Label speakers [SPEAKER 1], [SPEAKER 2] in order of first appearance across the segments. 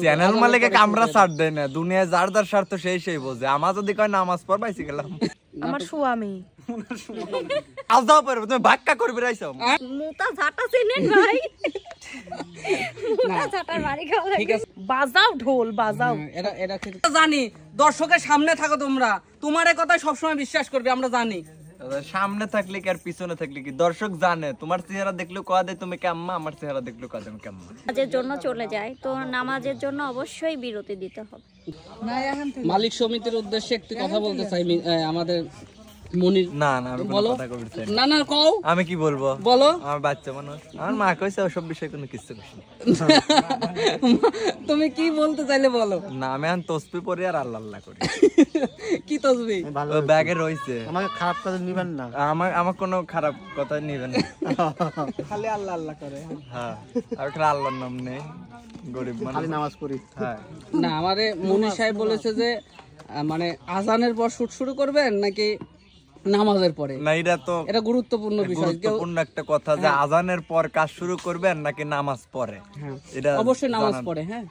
[SPEAKER 1] Channel মালিকে কামরা ছাড় দেয় না, দুনিয়ায় যার যার স্বার্থ সেই সেই বোঝে। আমার যদি কয় নামাজ পড় বাইসি গেলাম,
[SPEAKER 2] আমার স্বামী
[SPEAKER 1] আজ দাও পারবে তুমি ভাক্কা করবে রাইছো
[SPEAKER 2] মুতা ঝাটা চিনেন ভাই, মুতা ঝাটার বাড়ি খাওয়া ঠিক আছে। বাজাও ঢোল বাজাও,
[SPEAKER 3] এটা জানি দর্শকের সামনে থাকো তোমরা, তোমার এই কথা সবসময় বিশ্বাস করবে আমরা জানি।
[SPEAKER 1] সামনে থাকলে কি আর পিছনে থাকলে কি দর্শক জানে, তোমার চেহারা দেখলেও কয়া দেয় তুমি কেম্মা, আমার চেহারা দেখলেও কয়া দেয় কেম্মা।
[SPEAKER 4] নামাজের জন্য চলে যায় তো নামাজের জন্য অবশ্যই বিরতি দিতে হবে।
[SPEAKER 3] মালিক সমিতির উদ্দেশ্যে একটি কথা বলতে চাই আমাদের মনির।
[SPEAKER 1] না না আমি কোনো কথা কইতে চাই
[SPEAKER 3] না। না কও,
[SPEAKER 1] আমি কি বলবো
[SPEAKER 3] বলো।
[SPEAKER 1] আমার বাচ্চা মানুষ, আমার মা কইছে ওসব বিষয় কোনো কিছু কইছে
[SPEAKER 3] তুমি কি বলতে চাইলে বলো।
[SPEAKER 1] না আমি এখন তসবি পড়ি আর আল্লাহ আল্লাহ করি।
[SPEAKER 3] কি তসবি?
[SPEAKER 1] ও ব্যাগে রইছে।
[SPEAKER 5] আমাকে খারাপ কথা নিবেন না,
[SPEAKER 1] আমার কোনো খারাপ কথা নিবেন না,
[SPEAKER 3] খালি আল্লাহ আল্লাহ করে।
[SPEAKER 1] হ্যাঁ আর খালি আল্লাহর নাম নেই, গরিব মানুষ
[SPEAKER 5] খালি নামাজ পড়ি।
[SPEAKER 1] হ্যাঁ
[SPEAKER 3] না আমারে মনির সাহেব বলেছে যে মানে আজানের পর শুট শুরু করবেন নাকি নামাজের পরে।
[SPEAKER 1] না এটা
[SPEAKER 3] গুরুত্বপূর্ণ বিষয়,
[SPEAKER 1] গুরুত্বপূর্ণ একটা কথা যে আজানের পর কাজ শুরু করবেন নাকি নামাজ পড়ে।
[SPEAKER 3] এটা অবশ্যই নামাজ পড়ে। হ্যাঁ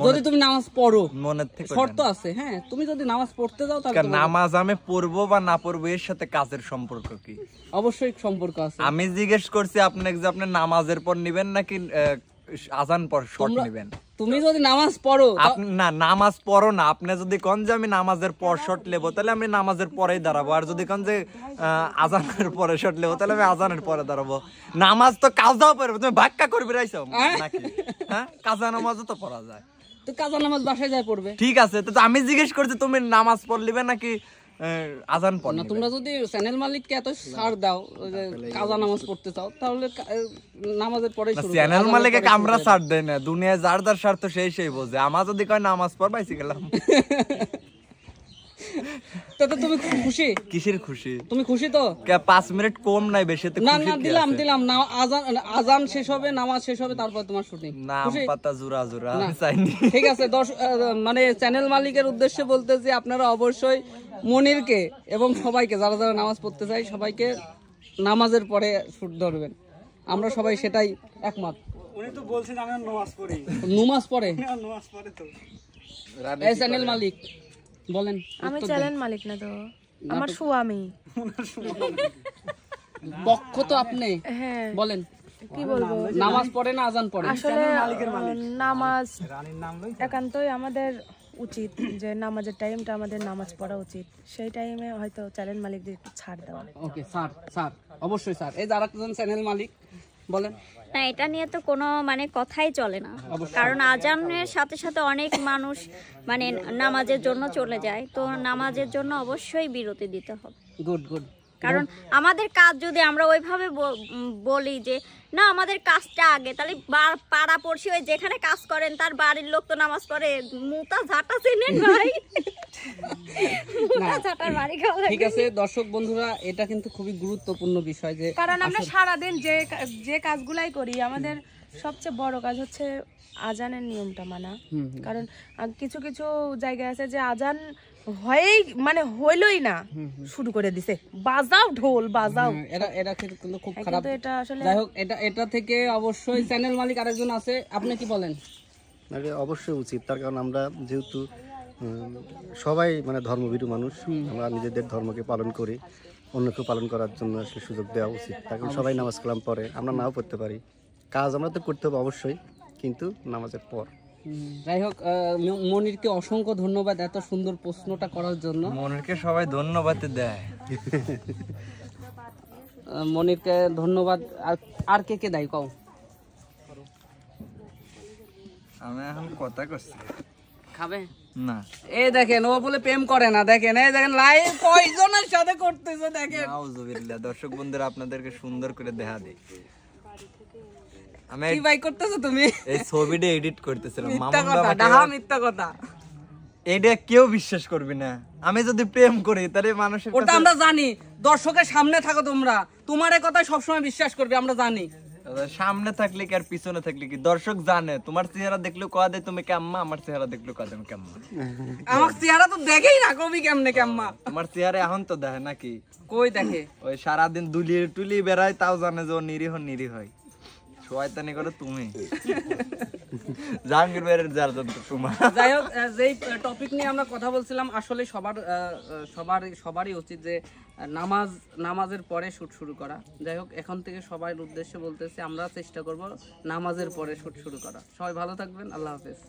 [SPEAKER 3] যদি তুমি নামাজ পড়ো,
[SPEAKER 1] মনের থেকে
[SPEAKER 3] শর্ত আছে। হ্যাঁ তুমি যদি নামাজ পড়তে যাও তাহলে
[SPEAKER 1] নামাজ আমি পড়বো বা না পড়বো এর সাথে কাজের সম্পর্ক কি?
[SPEAKER 3] অবশ্যই সম্পর্ক আছে।
[SPEAKER 1] আমি জিজ্ঞেস করছি আপনাকে যে আপনি নামাজের পর নিবেন নাকি আজান পর শর্ট নিবেন।
[SPEAKER 3] তুমি যদি নামাজ পড়ো,
[SPEAKER 1] না নামাজ পড়ো না, আপনি যদি কোন যে আমি নামাজের পর শর্ট নেবো তাহলে আমি নামাজের পরেই দাঁড়াবো, আর যদি কোন যে আজানের পরে শর্ট নেবো তাহলে আমি আজানের পরে দাঁড়াবো। নামাজ তো কাজাও পারবে, তুমি ভাক্কা করবে রাইছো নাকি? হ্যাঁ কাজা নামাজও তো পড়া যায়,
[SPEAKER 3] তো কাজা নামাজ বাসায় যায় পড়বে।
[SPEAKER 1] ঠিক আছে, তো আমি জিজ্ঞেস করছি তুমি নামাজ পড়লিবে নাকি আজান পড়?
[SPEAKER 3] না তোমরা যদি চ্যানেল মালিককে এত ছাড় দাও যে কাজা নামাজ পড়তে চাও তাহলে নামাজের পরে শুরু।
[SPEAKER 1] চ্যানেল মালিকে কামরা ছাড় দেয় না, দুনিয়ায় যার যার স্বার্থ সেই সেই বোঝে। আমার যদি কয় নামাজ পড় বাইসি গেলাম,
[SPEAKER 3] তাতে তুমি খুশি?
[SPEAKER 1] কিসের খুশি?
[SPEAKER 3] তুমি খুশি তো?
[SPEAKER 1] 5 মিনিট কম নাই বেশি তো খুশি।
[SPEAKER 3] না না দিলাম না, আজান শেষ হবে, নামাজ শেষ হবে, তারপর তোমার শুটিং।
[SPEAKER 1] নাম পাতা জুরা জুরা চাইনি।
[SPEAKER 3] ঠিক আছে মানে চ্যানেল মালিকের উদ্দেশ্যে বলতেছি আপনারা অবশ্যই মনিরকে এবং সবাইকে যারা যারা নামাজ পড়তে চাই সবাইকে নামাজের পরে শুট ধরবেন, আমরা সবাই সেটাই একমত।
[SPEAKER 6] উনি তো বলছেন আমি নামাজ পড়ি।
[SPEAKER 3] নামাজ পড়ে?
[SPEAKER 6] নামাজ পড়ে তো।
[SPEAKER 3] এই চ্যানেল মালিক বলেন।
[SPEAKER 2] আমি চ্যানেল মালিক না তো, আমার স্বামী।
[SPEAKER 3] পক্ষ তো আপনি।
[SPEAKER 2] হ্যাঁ
[SPEAKER 3] বলেন
[SPEAKER 2] কি বলবো,
[SPEAKER 3] নামাজ পড়ে না আজান পড়ে?
[SPEAKER 2] আসলে নামাজ একান্তই আমাদের উচিত যে নামাজের টাইমটা আমাদের নামাজ পড়া উচিত, সেই টাইমে হয়তো চ্যানেল মালিকদের একটু ছাড় দেওয়া।
[SPEAKER 3] ওকে স্যার অবশ্যই স্যার। এই যারা চ্যানেল মালিক বলেন।
[SPEAKER 4] না এটা নিয়ে তো কোনো মানে কথাই চলে না, কারণ আজানের সাথে সাথে অনেক মানুষ মানে নামাজের জন্য চলে যায় তো নামাজের জন্য অবশ্যই বিরতি দিতে হবে।
[SPEAKER 3] গুড।
[SPEAKER 4] কারণ আমাদের কাজ যদি আমরা ওইভাবে বলি যে না আমাদের কাজটা আগে, তাহলে পাড়া পড়শি ওই যেখানে কাজ করেন তার বাড়ির লোক তো নামাজ পড়ে, মুতা ঝাটা চিনেন ভাই, মুতা ঝাটার বাড়ি খাওয়া।
[SPEAKER 3] ঠিক আছে দর্শক বন্ধুরা, এটা কিন্তু খুবই গুরুত্বপূর্ণ বিষয় যে
[SPEAKER 2] কারণ আমরা সারাদিন যে কাজগুলাই করি আমাদের সবচেয়ে বড় কাজ হচ্ছে আজানের নিয়মটা মানা। কারণ কিছু কিছু জায়গায় আছে যে আজান হইলই না শুরু করে দিছে, বাজাও ঢোল বাজাও।
[SPEAKER 3] এটা কিন্তু খুব খারাপ। যাই হোক এটা থেকে অবশ্যই চ্যানেল মালিক আরেকজন আছে, আপনি কি বলেন?
[SPEAKER 5] অবশ্যই উচিত, তার কারণ আমরা যেহেতু সবাই মানে ধর্মভীরু মানুষ, আমরা নিজেদের ধর্মকে পালন করি, অন্যকে পালন করার জন্য আসলে সুযোগ দেওয়া উচিত। তার কারণ সবাই নামাজ কালাম পড়ে, আমরা নাও পড়তে পারি, কাজ আমরা তো করতে হবে অবশ্যই, কিন্তু নামাজের পর।
[SPEAKER 3] যাই হোক মনিরকে অসংখ্য ধন্যবাদ এত সুন্দর প্রশ্নটা করার জন্য।
[SPEAKER 1] মনিরকে সবাই ধন্যবাদ দেয়।
[SPEAKER 3] মনিরকে ধন্যবাদ। আর কে দেয় কও?
[SPEAKER 1] আমি এখন কথা করছি
[SPEAKER 3] খাবে
[SPEAKER 1] না।
[SPEAKER 3] এই দেখেন ও বলে প্রেম করে না, দেখেন এই দেখেন লাইভ কয়জনের সাথে করতেছে দেখেন।
[SPEAKER 1] নাউজুবিল্লাহ। দর্শক বন্ধুরা আপনাদেরকে সুন্দর করে দেখা দেই। আমি
[SPEAKER 3] কি ভাই করতেছো তুমি?
[SPEAKER 1] এই ছবিটা এডিট করতেছিলাম।
[SPEAKER 3] মিথ্যা কথা
[SPEAKER 1] এইটা কেউ বিশ্বাস করবে না। আমি যদি প্রেম করি তাহলে মানুষের
[SPEAKER 3] ওটা আমরা জানি, দর্শকের সামনে থাকো তোমরা, তোমার এই কথা সবসময় বিশ্বাস করবে আমরা জানি।
[SPEAKER 1] সামনে থাকলে কি আর পিছনে থাকলে কি দর্শক জানে, তোমার চেহারা দেখলেও কয়া দেয় তুমি কেম্মা, আমার চেহারা দেখলেও কয়া দেয় কেম্মা।
[SPEAKER 3] আমার চেহারা তো দেখেই না, কবি কেমনে কেম্মা?
[SPEAKER 1] তোমার চেহারা এখন তো দেখে নাকি?
[SPEAKER 3] কই দেখে?
[SPEAKER 1] ওই সারাদিন দুলিয়ে টুলি বেড়ায়, তাও জানে যে ও নিরীহ হয়। শয়তানি করে তুমি। জাহাঙ্গীর ভাইয়ের যার যন্ত্র তোমার।
[SPEAKER 3] যাই হোক, যেই টপিক নিয়ে আমরা কথা বলছিলাম, আসলে সবারই উচিত যে নামাজের পরে শুট শুরু করা। যাই হোক, এখন থেকে সবার উদ্দেশ্যে বলতেছি, আমরা চেষ্টা করব নামাজের পরে শুট শুরু করা। সবাই ভালো থাকবেন, আল্লাহ হাফেজ।